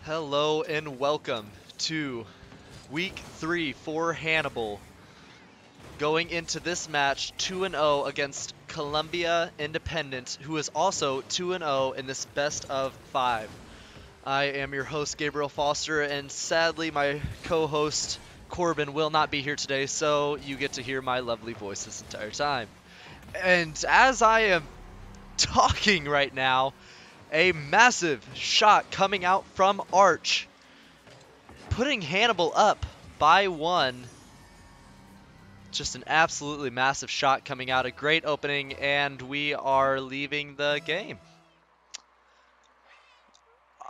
Hello and welcome to week 3 for Hannibal. Going into this match 2-0 against Columbia Independent, who is also 2-0 in this best of 5. I am your host Gabriel Foster, and sadly my co-host Corbin will not be here today, so you get to hear my lovely voice this entire time. And as I am talking right now, a massive shot coming out from Arch, putting Hannibal up by 1. Just an absolutely massive shot coming out. A great opening, and we are leaving the game.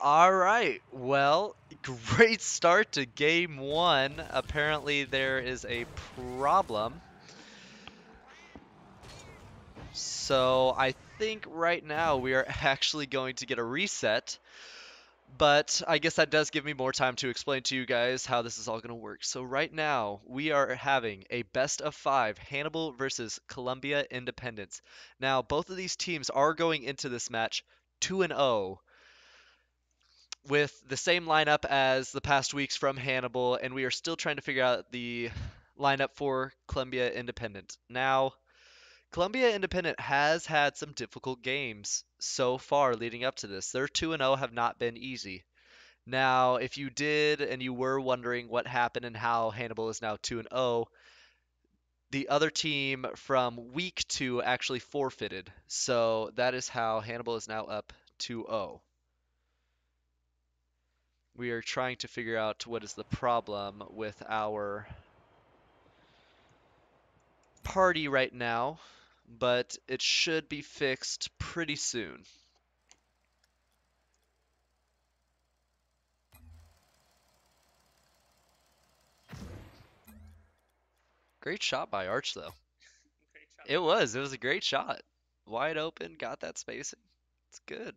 All right. Well, great start to game 1. Apparently, there is a problem. So I think right now we are actually going to get a reset. But I guess that does give me more time to explain to you guys how this is all going to work. So right now, we are having a best of 5, Hannibal versus Columbia Independence. Now, both of these teams are going into this match 2-0 with the same lineup as the past weeks from Hannibal, and we are still trying to figure out the lineup for Columbia Independent. Now, Columbia Independent has had some difficult games so far leading up to this. Their 2-0 have not been easy. Now, if you did and you were wondering what happened and how Hannibal is now 2-0, the other team from week 2 actually forfeited. So that is how Hannibal is now up 2-0. We are trying to figure out what is the problem with our party right now, but it should be fixed pretty soon. Great shot by Arch, though. It was. It was a great shot. Wide open, got that spacing. It's good.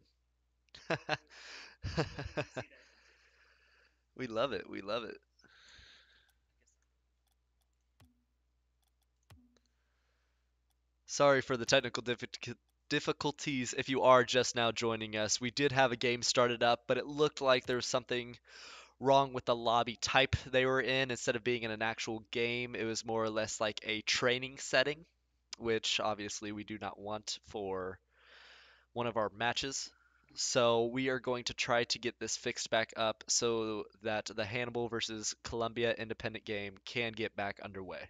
We love it. We love it. Sorry for the technical difficulties if you are just now joining us. We did have a game started up, but it looked like there was something wrong with the lobby type they were in. Instead of being in an actual game, it was more or less like a training setting, which obviously we do not want for one of our matches. So we are going to try to get this fixed back up so that the Hannibal versus Columbia Independent game can get back underway.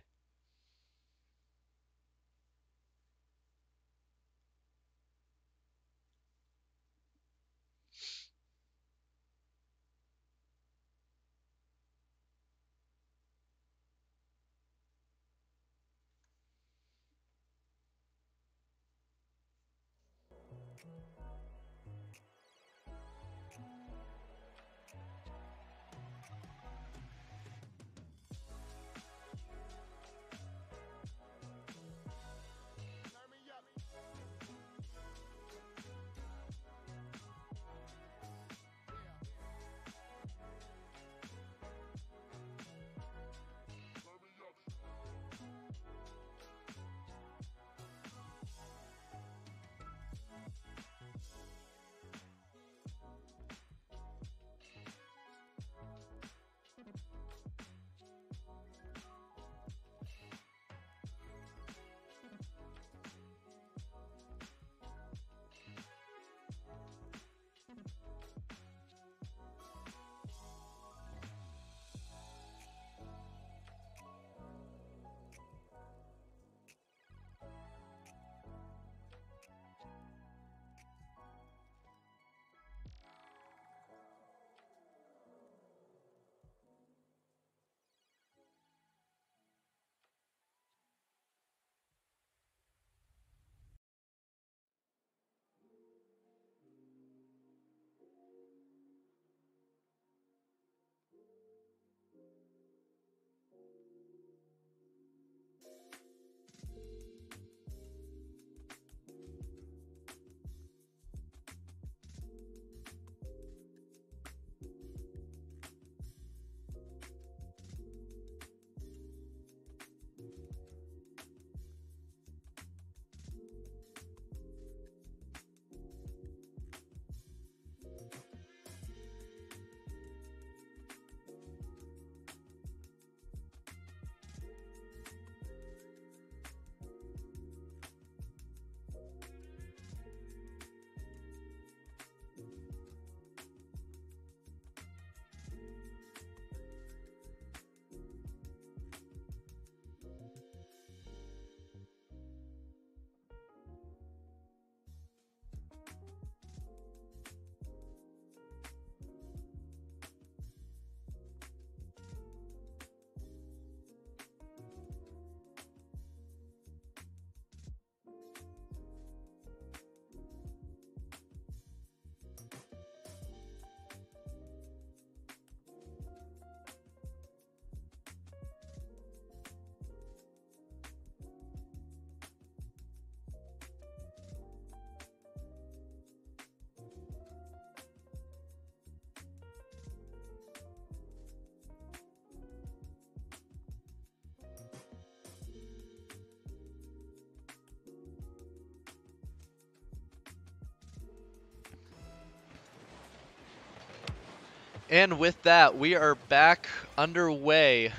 And with that, we are back underway.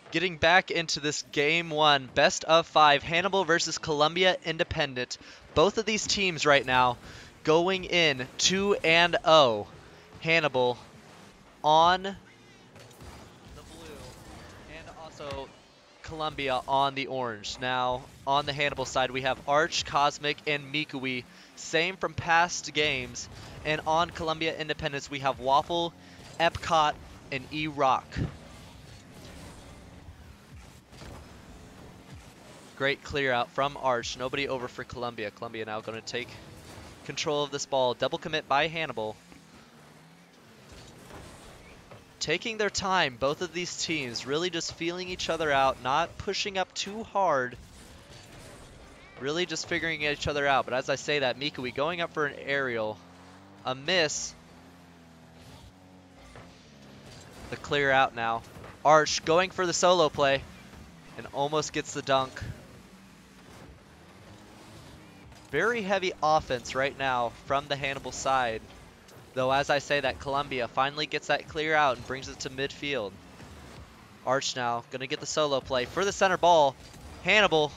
Getting back into this game one, best of 5, Hannibal versus Columbia Independent. Both of these teams right now going in 2-0. Hannibal on the blue, and also Columbia on the orange. Now, on the Hannibal side, we have Arch, Cosmic, and Mikui, same from past games. And on Columbia Independence, we have Waffle, Epcot, and E-Rock. Great clear out from Arch. Nobody over for Columbia. Columbia now going to take control of this ball. Double commit by Hannibal. Taking their time, both of these teams really just feeling each other out, not pushing up too hard. Really just figuring each other out. But as I say that, Mikui going up for an aerial. A miss. The clear out now. Arch going for the solo play and almost gets the dunk. Very heavy offense right now from the Hannibal side. Though as I say that, Columbia finally gets that clear out and brings it to midfield. Arch now going to get the solo play for the center ball. Hannibal,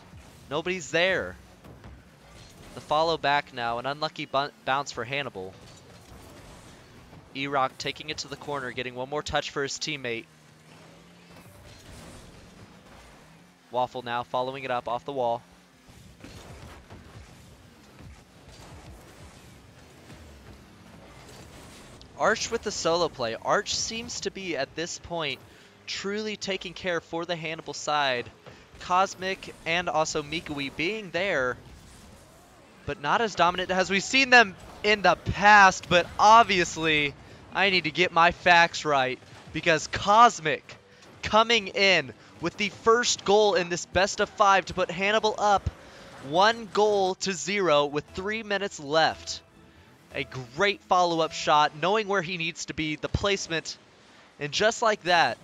nobody's there. The follow back now, an unlucky bounce for Hannibal. E-Rock taking it to the corner, getting one more touch for his teammate. Waffle now following it up off the wall. Arch with the solo play. Arch seems to be, at this point, truly taking care for the Hannibal side. Cosmic and also Mikui being there, but not as dominant as we've seen them in the past. But obviously, I need to get my facts right, because Cosmic coming in with the first goal in this best of 5 to put Hannibal up 1-0 with 3 minutes left. A great follow-up shot, knowing where he needs to be, the placement, and just like that,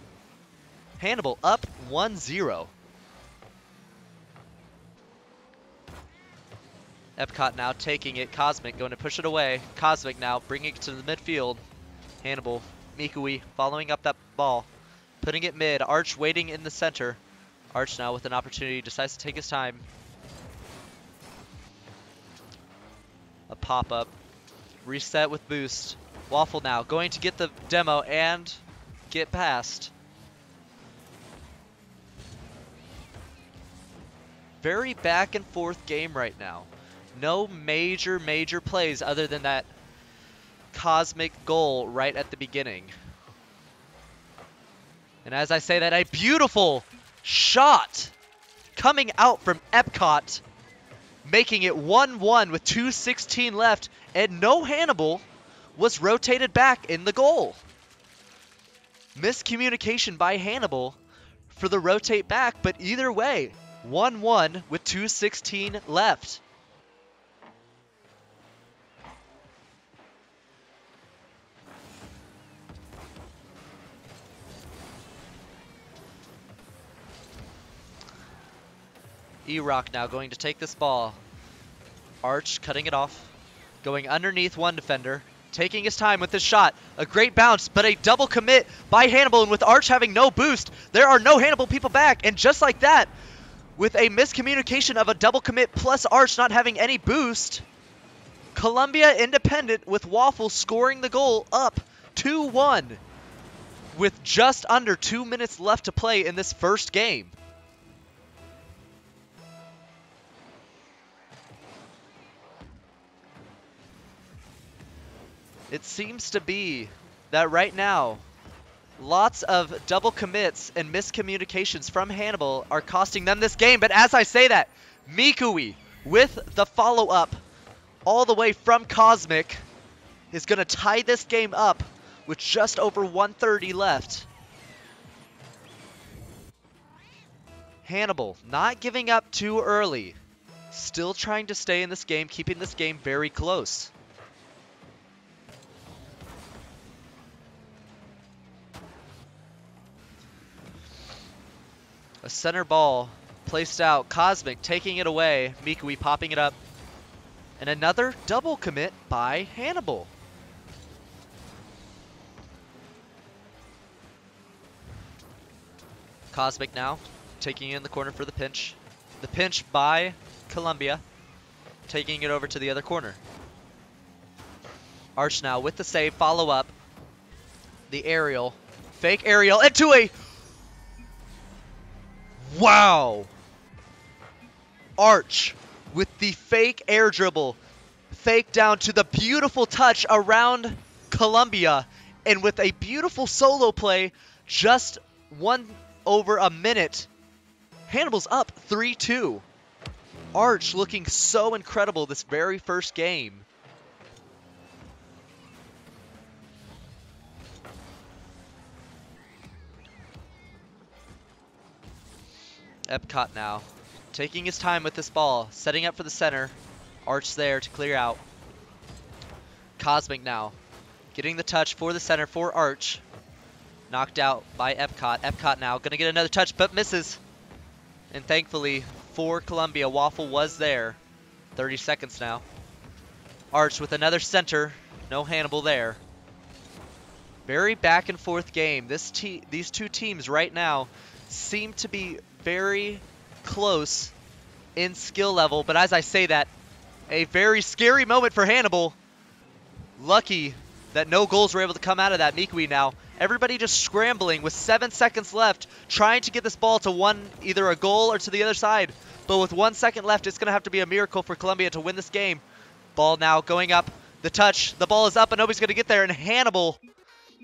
Hannibal up 1-0. Epcot now taking it, Cosmic going to push it away. Cosmic now bringing it to the midfield. Hannibal, Mikui following up that ball, putting it mid. Arch waiting in the center. Arch now with an opportunity, decides to take his time. A pop-up. Reset with boost. Waffle now going to get the demo and get past. Very back and forth game right now. No major plays other than that Cosmic goal right at the beginning. And as I say that, a beautiful shot coming out from Epcot, making it 1-1 with 2:16 left, and no Hannibal was rotated back in the goal. Miscommunication by Hannibal for the rotate back, but either way, 1-1 with 2:16 left. E-Rock now going to take this ball. Arch cutting it off. Going underneath one defender. Taking his time with this shot. A great bounce, but a double commit by Hannibal. And with Arch having no boost, there are no Hannibal people back. And just like that, with a miscommunication of a double commit plus Arch not having any boost, Columbia Independent with Waffle scoring the goal up 2-1 with just under 2 minutes left to play in this first game. It seems to be that right now, lots of double commits and miscommunications from Hannibal are costing them this game. But as I say that, Mikui with the follow-up all the way from Cosmic is going to tie this game up with just over 1:30 left. Hannibal not giving up too early. Still trying to stay in this game, keeping this game very close. A center ball placed out. Cosmic taking it away. Mikui popping it up. And another double commit by Hannibal. Cosmic now, taking in the corner for the pinch. The pinch by Columbia, taking it over to the other corner. Arch now with the save, follow up. The aerial, fake aerial, into a... Wow! Arch with the fake air dribble, fake down to the beautiful touch around Columbia, and with a beautiful solo play, just over a minute, Hannibal's up 3-2. Arch looking so incredible this very first game. Epcot now, taking his time with this ball, setting up for the center. Arch there to clear out. Cosmic now, getting the touch for the center for Arch. Knocked out by Epcot. Epcot now, gonna get another touch, but misses. And thankfully, for Columbia, Waffle was there. 30 seconds now. Arch with another center. No Hannibal there. Very back and forth game. These two teams right now seem to be very close in skill level, but as I say that, a very scary moment for Hannibal. Lucky that no goals were able to come out of that. Mikui now, everybody just scrambling with 7 seconds left, trying to get this ball to either a goal or to the other side. But with 1 second left, it's going to have to be a miracle for Columbia to win this game. Ball now going up, the touch, the ball is up and nobody's going to get there, and Hannibal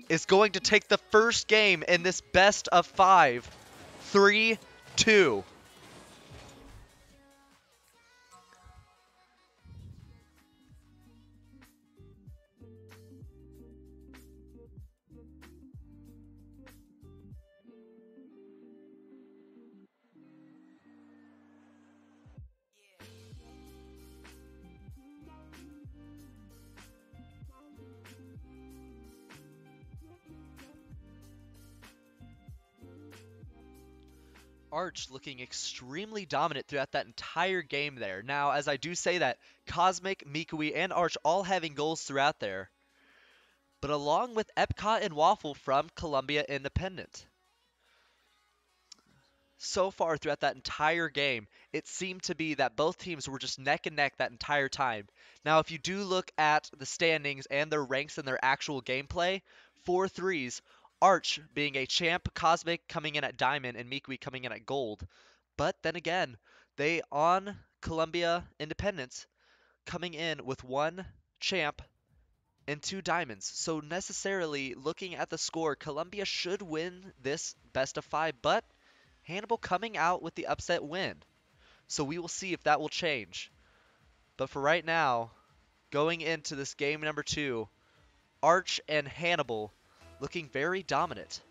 is going to take the first game in this best of 5. 3-2. Arch looking extremely dominant throughout that entire game there. Now, as I do say that, Cosmic, Mikui, and Arch all having goals throughout there. But along with Epcot and Waffle from Columbia Independent. So far throughout that entire game, it seemed to be that both teams were just neck and neck that entire time. Now, if you do look at the standings and their ranks and their actual gameplay, 4-3s, Arch being a champ, Cosmic coming in at Diamond, and Mikui coming in at Gold. But then again, they on Columbia Independence coming in with 1 champ and 2 diamonds. So necessarily, looking at the score, Columbia should win this best of 5, but Hannibal coming out with the upset win. So we will see if that will change. But for right now, going into this game number 2, Arch and Hannibal looking very dominant.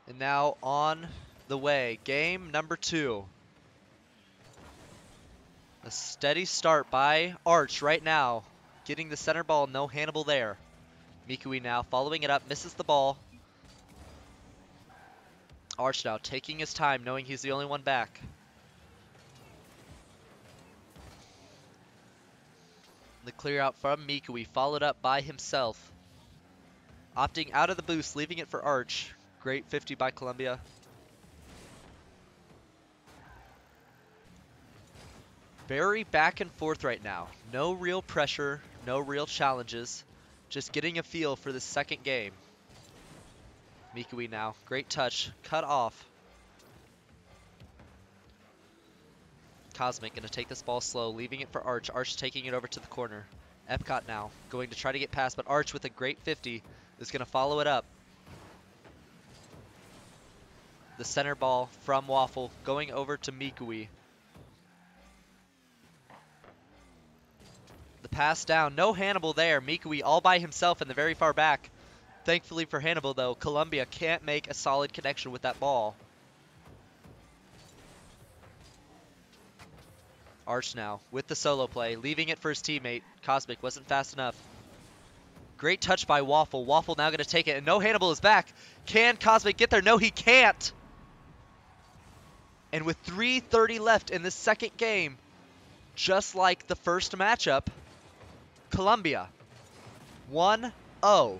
And now on the way, game number 2. A steady start by Arch right now, getting the center ball, no Hannibal there. Mikui now following it up, misses the ball. Arch now taking his time, knowing he's the only one back. The clear out from Mikui, followed up by himself. Opting out of the boost, leaving it for Arch. Great 50 by Columbia. Very back and forth right now. No real pressure, no real challenges. Just getting a feel for the second game. Mikui now, great touch, cut off. Cosmic gonna take this ball slow, leaving it for Arch. Arch taking it over to the corner. Epcot now, going to try to get past, but Arch with a great 50 is gonna follow it up. The center ball from Waffle, going over to Mikui. The pass down, no Hannibal there. Mikui all by himself in the very far back. Thankfully for Hannibal though, Columbia can't make a solid connection with that ball. Arch now with the solo play, leaving it for his teammate. Cosmic wasn't fast enough. Great touch by Waffle. Waffle now going to take it, and no Hannibal is back. Can Cosmic get there? No, he can't. And with 3:30 left in this second game, just like the first matchup, Columbia 1-0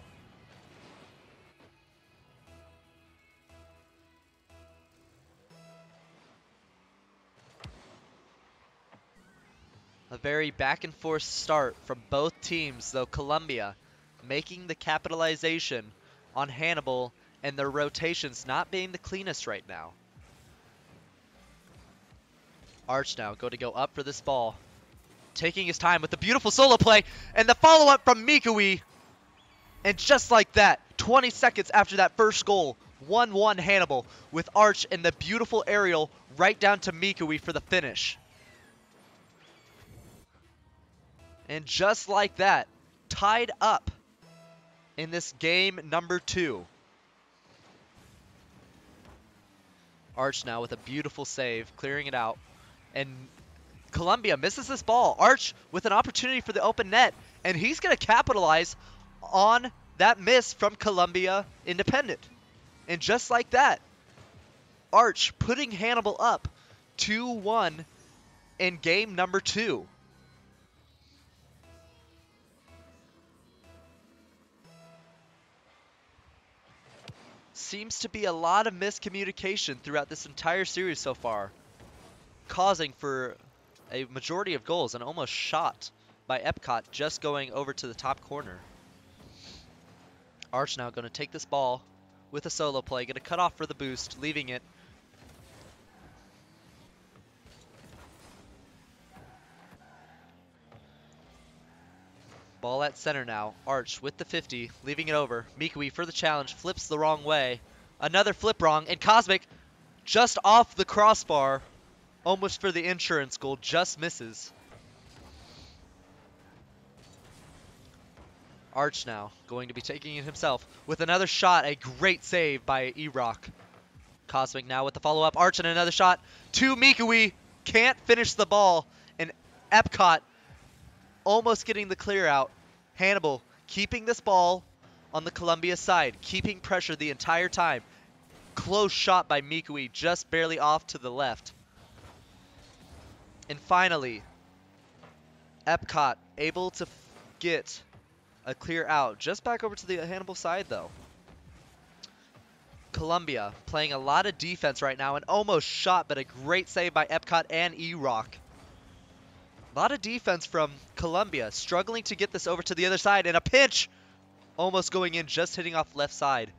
very back and forth start from both teams, though Columbia making the capitalization on Hannibal and their rotations not being the cleanest right now. Arch now going to go up for this ball. Taking his time with the beautiful solo play and the follow-up from Mikui. And just like that, 20 seconds after that first goal, 1-1 Hannibal with Arch and the beautiful aerial right down to Mikui for the finish. And just like that, tied up in this game number 2. Arch now with a beautiful save, clearing it out. And Columbia misses this ball. Arch with an opportunity for the open net, and he's going to capitalize on that miss from Columbia Independent. And just like that, Arch putting Hannibal up 2-1 in game number 2. Seems to be a lot of miscommunication throughout this entire series so far, causing for a majority of goals and almost shot by Epcot just going over to the top corner. Arch now going to take this ball with a solo play, going to cut off for the boost, leaving it. Ball at center now. Arch with the 50, leaving it over. Mikui for the challenge, flips the wrong way. Another flip wrong, and Cosmic just off the crossbar, almost for the insurance goal, just misses. Arch now going to be taking it himself with another shot. A great save by E-Rock. Cosmic now with the follow-up. Arch and another shot to Mikui. Can't finish the ball. And Epcot almost getting the clear out. Hannibal keeping this ball on the Columbia side, keeping pressure the entire time. Close shot by Mikui, just barely off to the left. And finally, Epcot able to get a clear out. Just back over to the Hannibal side, though. Columbia playing a lot of defense right now and almost shot, but a great save by Epcot and E-Rock. A lot of defense from Columbia, struggling to get this over to the other side, and a pinch almost going in, just hitting off left side.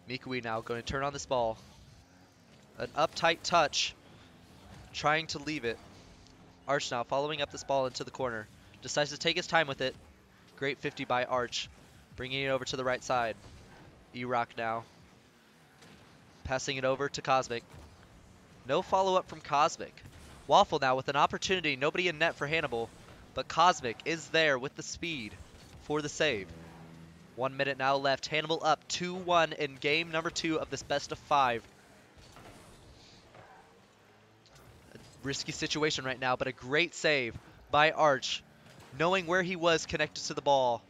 Mikui now going to turn on this ball. An uptight touch, trying to leave it. Arch now following up this ball into the corner. Decides to take his time with it. Great 50 by Arch, bringing it over to the right side. E-Rock now passing it over to Cosmic. No follow-up from Cosmic. Waffle now with an opportunity, nobody in net for Hannibal, but Cosmic is there with the speed for the save. 1 minute now left. Hannibal up 2-1 in game number 2 of this best of 5. A risky situation right now, but a great save by Arch, knowing where he was connected to the ball.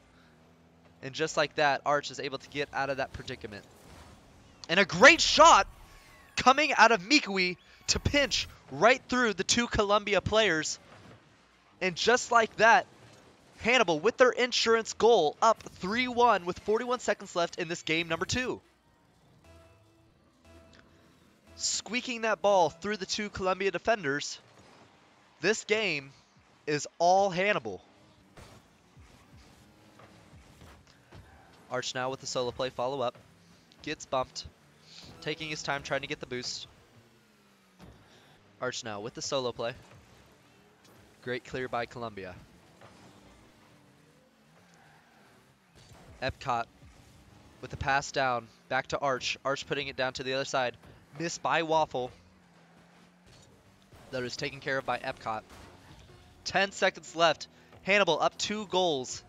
And just like that, Arch is able to get out of that predicament. And a great shot coming out of Mikui to pinch right through the 2 Columbia players. And just like that, Hannibal with their insurance goal up 3-1 with 41 seconds left in this game number 2. Squeaking that ball through the 2 Columbia defenders. This game is all Hannibal. Arch now with the solo play follow-up. Gets bumped. Taking his time trying to get the boost. Arch now with the solo play. Great clear by Columbia. Epcot with the pass down. Back to Arch. Arch putting it down to the other side. Missed by Waffle. That is taken care of by Epcot. 10 seconds left. Hannibal up 2 goals.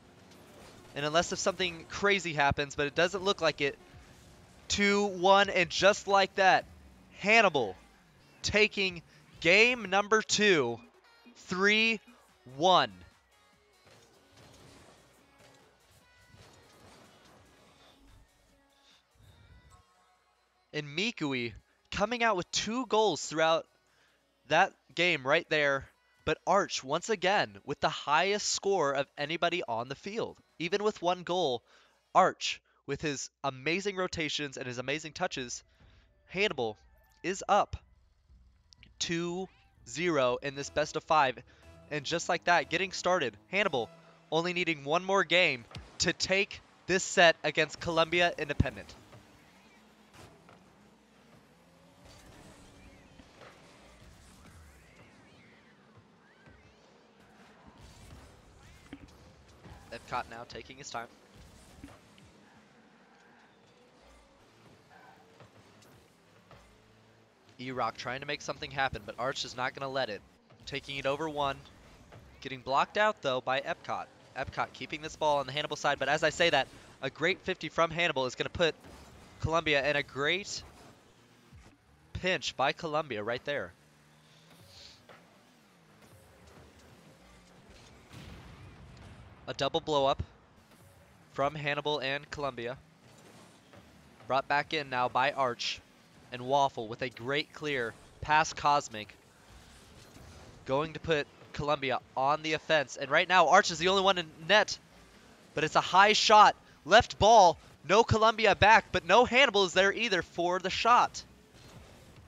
And unless if something crazy happens, but it doesn't look like it, 2-1, and just like that, Hannibal taking game number 2, 3-1. And Mikui coming out with 2 goals throughout that game right there. But Arch, once again, with the highest score of anybody on the field. Even with 1 goal, Arch, with his amazing rotations and his amazing touches, Hannibal is up 2-1. 1-0 in this best of 5. And just like that, getting started. Hannibal only needing one more game to take this set against Columbia Independent. Epcot now taking his time. E-Rock trying to make something happen, but Arch is not going to let it. Taking it over 1. Getting blocked out, though, by Epcot. Epcot keeping this ball on the Hannibal side, but as I say that, a great 50 from Hannibal is going to put Columbia in a great pinch by Columbia right there. A double blow up from Hannibal and Columbia. Brought back in now by Arch and Waffle with a great clear past Cosmic. Going to put Columbia on the offense. And right now, Arch is the only one in net. But it's a high shot. Left ball. No Columbia back, but no Hannibal is there either for the shot.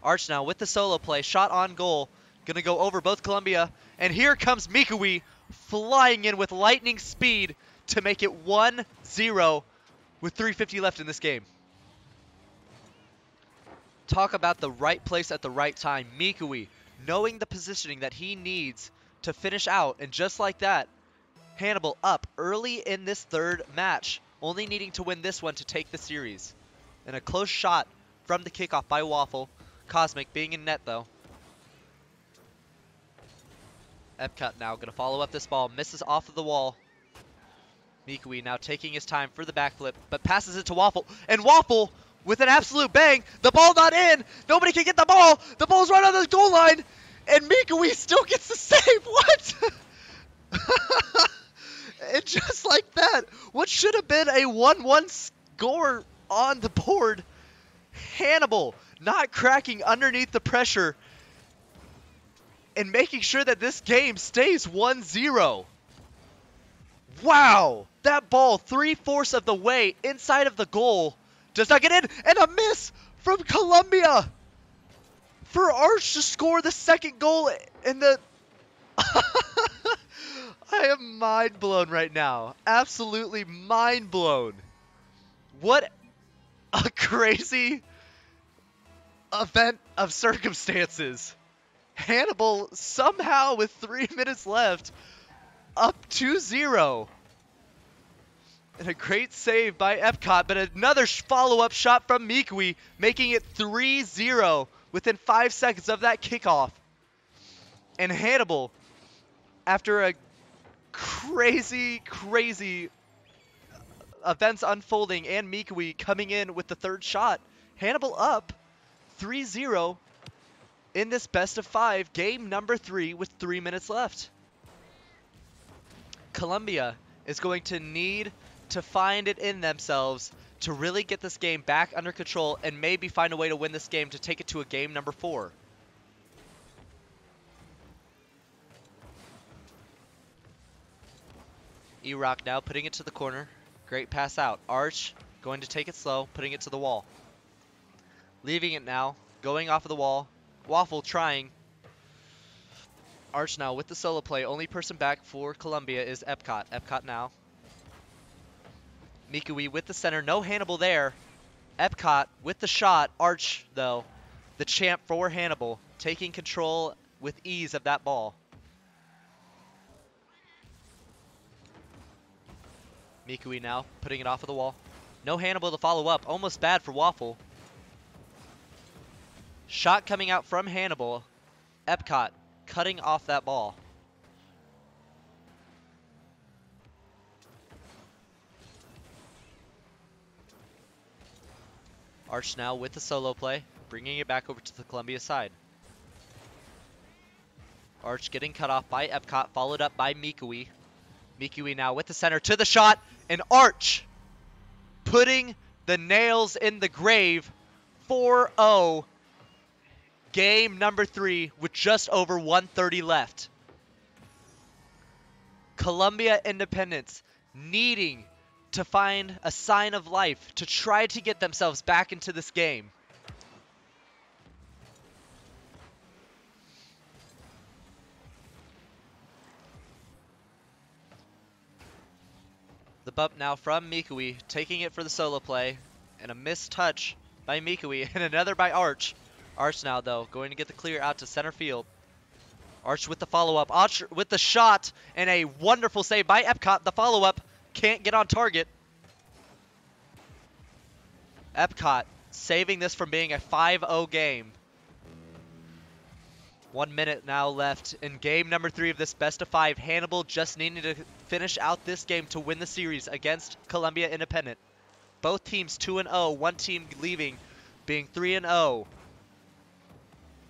Arch now with the solo play. Shot on goal. Going to go over both Columbia. And here comes Mikui flying in with lightning speed to make it 1-0 with 3:50 left in this game. Talk about the right place at the right time. Mikui knowing the positioning that he needs to finish out. And just like that, Hannibal up early in this third match. Only needing to win this one to take the series. And a close shot from the kickoff by Waffle. Cosmic being in net though. Epcot now going to follow up this ball. Misses off of the wall. Mikui now taking his time for the backflip, but passes it to Waffle. And Waffle with an absolute bang. The ball not in. Nobody can get the ball. The ball's right on the goal line. And Mikui still gets the save. What? And just like that, what should have been a 1-1 score on the board, Hannibal not cracking underneath the pressure and making sure that this game stays 1-0. Wow, that ball 3/4 of the way inside of the goal does not get in, and a miss from Columbia for Arch to score the second goal in the... I am mind blown right now. Absolutely mind blown. What a crazy event of circumstances. Hannibal somehow with 3 minutes left up 2-0. And a great save by Epcot, but another follow-up shot from Mikui, making it 3-0 within 5 seconds of that kickoff. And Hannibal, after a crazy events unfolding and Mikui coming in with the third shot, Hannibal up 3-0 in this best of 5, game number 3 with 3 minutes left. Columbia is going to need to find it in themselves to really get this game back under control and maybe find a way to win this game to take it to a game number 4. E-Rock now putting it to the corner. Great pass out. Arch going to take it slow, putting it to the wall. Leaving it now, going off of the wall. Waffle trying. Arch now with the solo play. Only person back for Columbia is Epcot. Epcot now. Mikui with the center. No Hannibal there. Epcot with the shot. Arch, though, the champ for Hannibal, taking control with ease of that ball. Mikui now putting it off of the wall. No Hannibal to follow up. Almost bad for Waffle. Shot coming out from Hannibal. Epcot cutting off that ball. Arch now with the solo play, bringing it back over to the Columbia side. Arch getting cut off by Epcot, followed up by Mikui. Mikui now with the center to the shot, and Arch putting the nails in the grave. 4-0. Game number 3 with just over 1:30 left. Columbia Independence needing to find a sign of life to try to get themselves back into this game. bump now from Mikui, taking it for the solo play, and a missed touch by Mikui, and another by Arch. Arch now, though, going to get the clear out to center field. Arch with the follow-up, Arch with the shot, and a wonderful save by Epcot. The follow-up can't get on target. Epcot saving this from being a 5-0 game. 1 minute now left in game number 3 of this best of 5. Hannibal just needing to finish out this game to win the series against Columbia Independent. Both teams 2-0, one team leaving being 3-0.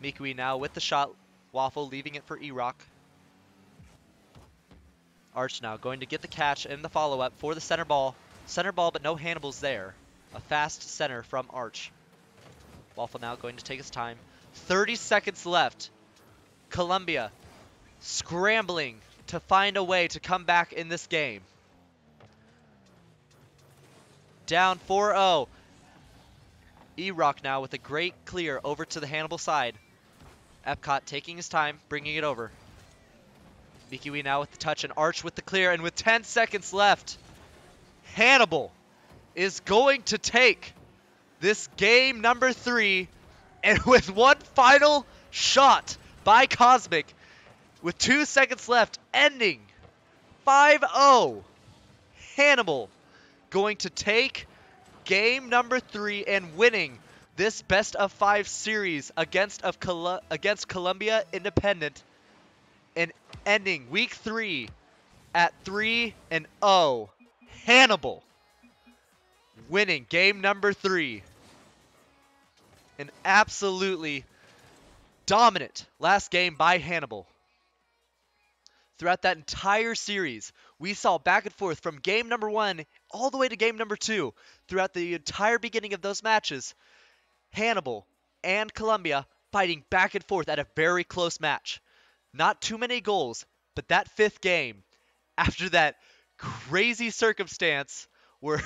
Mikui now with the shot. Waffle leaving it for E-Rock. Arch now going to get the catch and the follow-up for the center ball. Center ball, but no Hannibal's there. A fast center from Arch. Waffle now going to take his time. 30 seconds left. Columbia scrambling to find a way to come back in this game. Down 4-0. E-Rock now with a great clear over to the Hannibal side. Epcot taking his time, bringing it over. Mikui now with the touch and Arch with the clear, and with 10 seconds left, Hannibal is going to take this game number 3, and with one final shot by Cosmic, with 2 seconds left, ending 5-0. Hannibal going to take game number 3 and winning this best of 5 series against Columbia Independent, and ending week 3 at 3-0. Hannibal winning game number 3. An absolutely dominant last game by Hannibal. Throughout that entire series, we saw back and forth from game number 1 all the way to game number 2. Throughout the entire beginning of those matches, Hannibal and Columbia fighting back and forth at a very close match. Not too many goals, but that 5th game, after that crazy circumstance where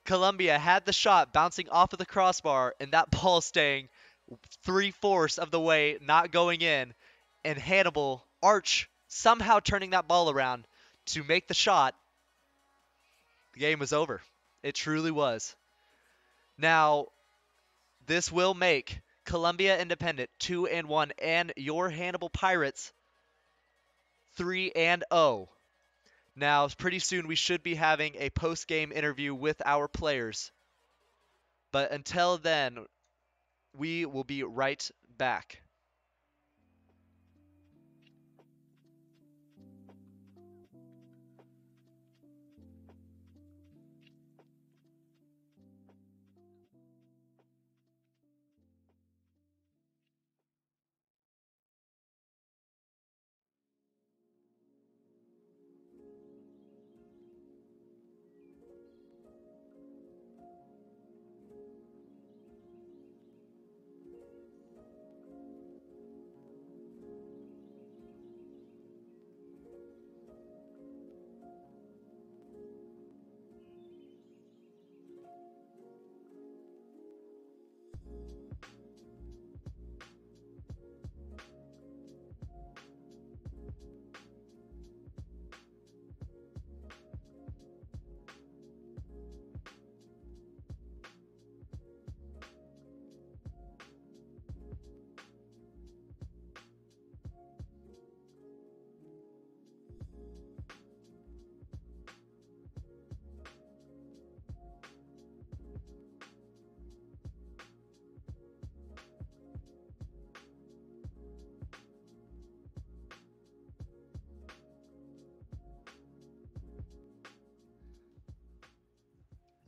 Columbia had the shot bouncing off of the crossbar and that ball staying 3/4 of the way, not going in, and Hannibal, Arch, somehow turning that ball around to make the shot, the game was over. It truly was. Now, this will make Columbia Independent 2-1 and your Hannibal Pirates 3-0. Now, pretty soon we should be having a post-game interview with our players. But until then, we will be right back.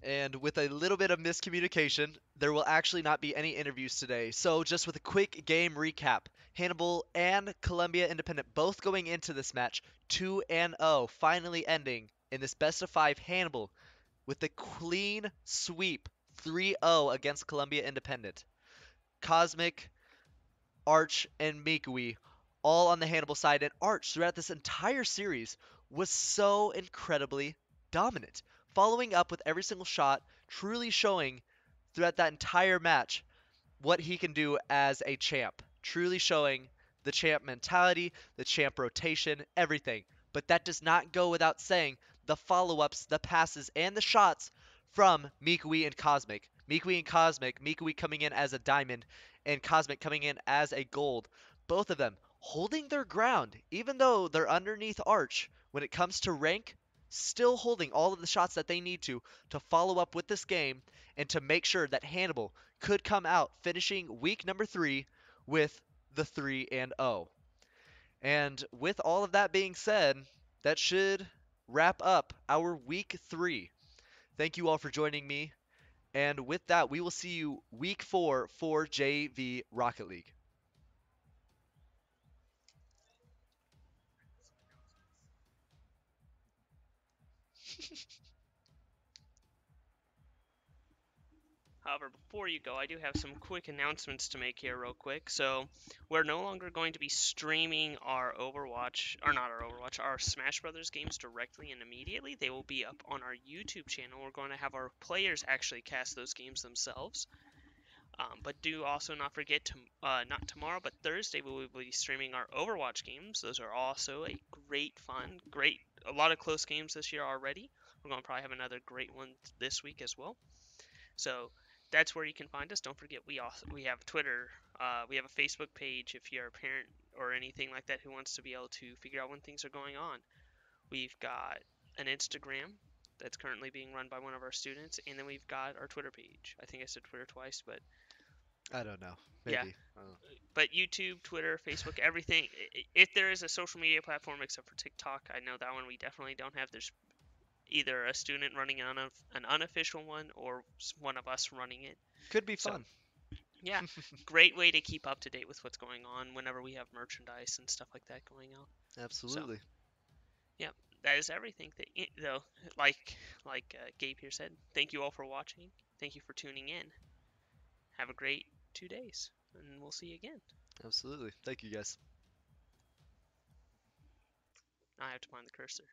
And with a little bit of miscommunication, there will actually not be any interviews today. So just with a quick game recap, Hannibal and Columbia Independent both going into this match 2-0, finally ending in this best of 5. Hannibal with a clean sweep 3-0 against Columbia Independent. Cosmic, Arch, and Mikui all on the Hannibal side, and Arch throughout this entire series was so incredibly dominant, following up with every single shot, truly showing throughout that entire match what he can do as a champ, truly showing the champ mentality, the champ rotation, everything. But that does not go without saying the follow-ups, the passes, and the shots from Mikui and Cosmic. Mikui coming in as a diamond, and Cosmic coming in as a gold. Both of them holding their ground, even though they're underneath Arch when it comes to rank, still holding all of the shots that they need to follow up with this game and to make sure that Hannibal could come out finishing week number 3 with the 3-0. And with all of that being said, that should wrap up our week 3. Thank you all for joining me. And with that, we will see you week 4 for JV Rocket League. However, before you go, I do have some quick announcements to make here, real quick. So, we're no longer going to be streaming our Overwatch, or not our Overwatch, our Smash Brothers games directly and immediately. They will be up on our YouTube channel. We're going to have our players actually cast those games themselves. But do also not forget to, not tomorrow, but Thursday, we will be streaming our Overwatch games. Those are also a great fun, a lot of close games this year already. We're going to probably have another great one this week as well. So that's where you can find us. Don't forget we have Twitter, we have a Facebook page if you're a parent or anything like that who wants to be able to figure out when things are going on. We've got an Instagram that's currently being run by one of our students, and then we've got our Twitter page. I think I said Twitter twice, but I don't know. yeah. Maybe. But YouTube, Twitter, Facebook, everything. If there is a social media platform except for TikTok, I know that one we definitely don't have. There's either a student running an unofficial one or one of us running it. Could be So fun. yeah, great way to keep up to date with what's going on whenever we have merchandise and stuff like that going on. So Absolutely. yeah, that is everything. Though, like Gabe here said, thank you all for watching. Thank you for tuning in. Have a great 2 days, and we'll see you again. Absolutely. Thank you guys. I have to find the cursor.